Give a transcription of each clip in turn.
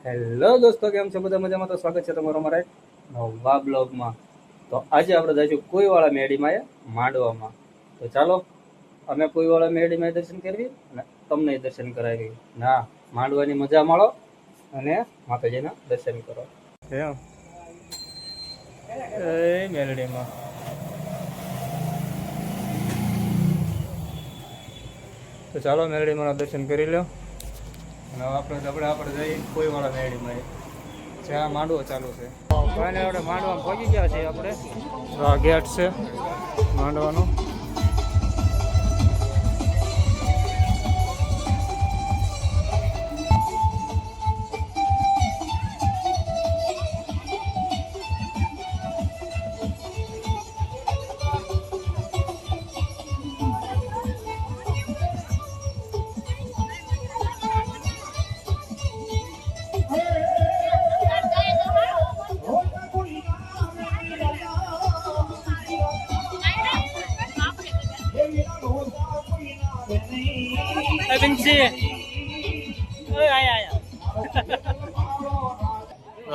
Hello દોસ્તો, કેમ છો બધા? મજામાં? તો સ્વાગત છે તમારો અમારા એક નવા બ્લોગમાં. તો આજે આપણે જઈશું કુઈવાળા મેડીમાં માંડવામાં. તો ચાલો અમે કુઈવાળા મેડીમાં દર્શન કરવી અને તમને દર્શન કરાવી. ના, માંડવાની મજા માણો અને માતાજીના દર્શન કરો. એમ એ મેલડીમાં તો ચાલો મેલડીમાં દર્શન કરી લો. અને આપણે જઈએ કુઈવાળા મેડીમાં, જ્યાં માંડવો ચાલુ છે. આપણે માંડવામાં પહોંચી ગયા છીએ. આપણે આ ગેટ છે માંડવાનો.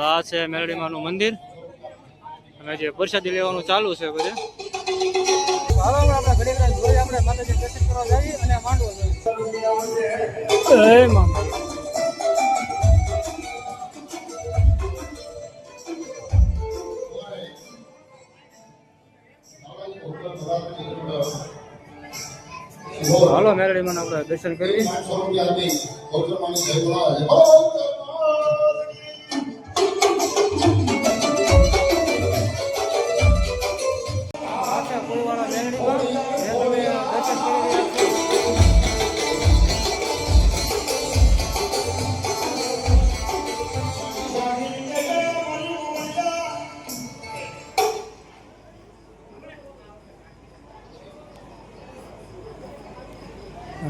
આ છે મેલડીમાનું મંદિર અને જે પ્રસાદી લેવાનું ચાલુ છે બધે. આપણે માતાજી દર્શન કરવા જઈએ અને માંડવો હાલો મેલડીમાં આપણે દર્શન કરી.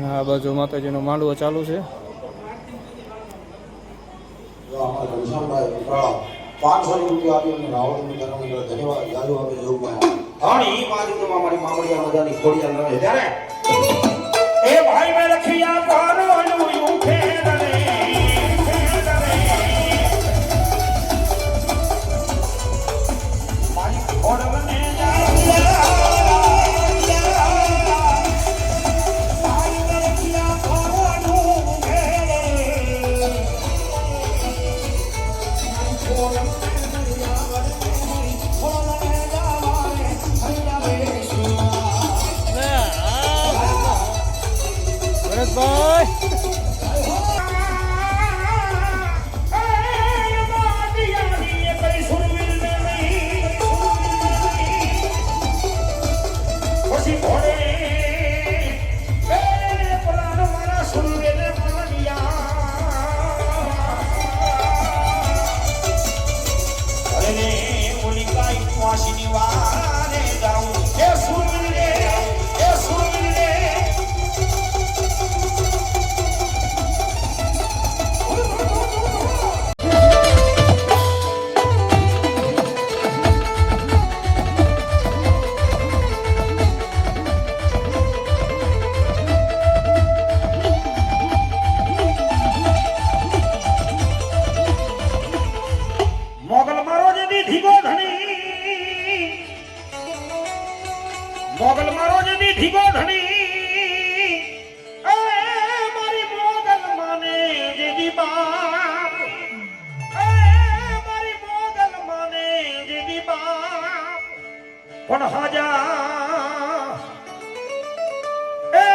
આ બાજુ માતાજીનો માંડવો ચાલુ છે. 500 રૂપિયા આપીને રાવણની ધર્મની ધન્યવાદ જાજુ આપે જોગમાં અને ઈ મારી મારી મામડિયા મજાની ખોડિયા રહે ત્યારે એ ભાઈ મે લખિયા પારવાનું યુ ખેડરે મારી ખોડવને મોગલ મારો જદી ધીગો ધણી એ મારી મોગલ માને જદી બાપ એ મારી મોગલ માને જદી બાપ પણ હાજા એ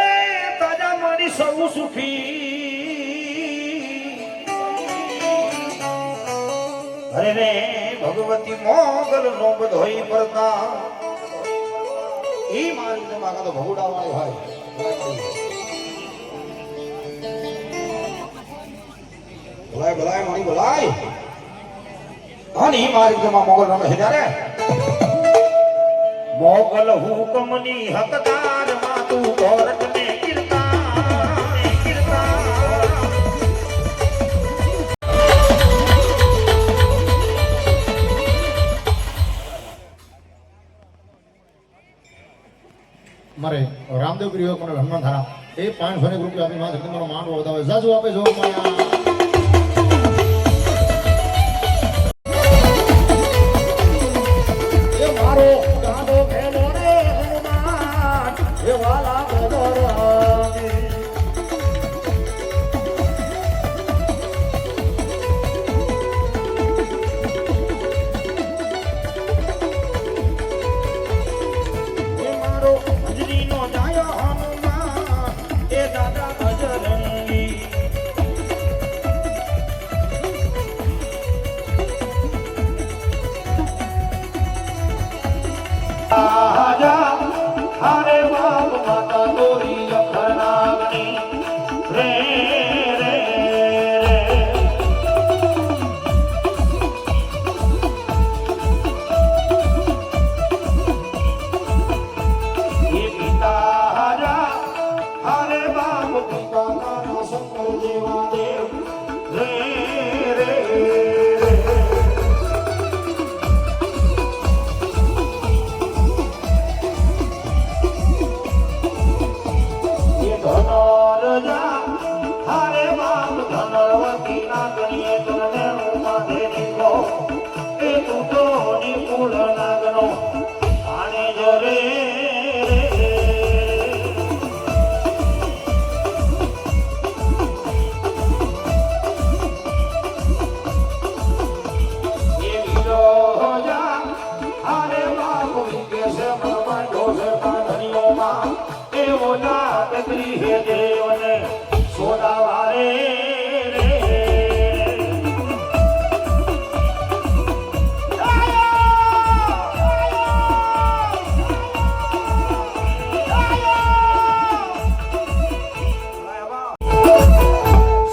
તાજા મારી સૌ સુખી અરે રે ભગવતી મોગલ નો બધોઈ પડતા ઈ મારી તમારા તો ભગુડા વાળી હોય બોલાય બોલાય મારી બોલાય અને ઈ મારી તમા મોગલ રમે છે ત્યારે મોગલ હુકમની હકદાર માં તું ગોરખ ને મારે રામદેવ પ્રિય કોને હનુમાન થારા એ 500 રૂપિયા આપી માં તમારો માંડવો વધાવે જાજુ આપે જો માયા કરી હે દેવને સોદાવારે રે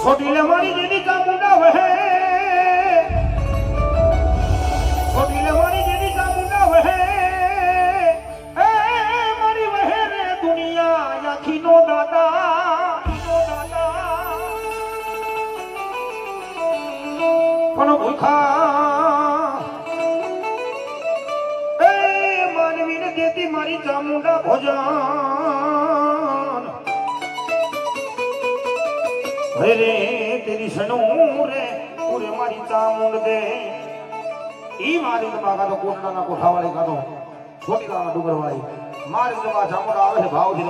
છોટીલે મારી જેની ચામુંડા વહે છોટીલે મારી જેની ચામુંડા વહે એ મારી વહે રે દુનિયા આખી નો દાદા પણ ભૂખા એ માનવીને દેતી મારી ચામુંડા ભોજન રે તેરી સનું રે પૂરે મારી ચામુંડ દે ઈ મારી માં કાતો કોટડાના કોઠાવાળી કાતો છોટી ગામના ડુંગરવાળી મારી માં ચામુંડ આવે છે ભાવથી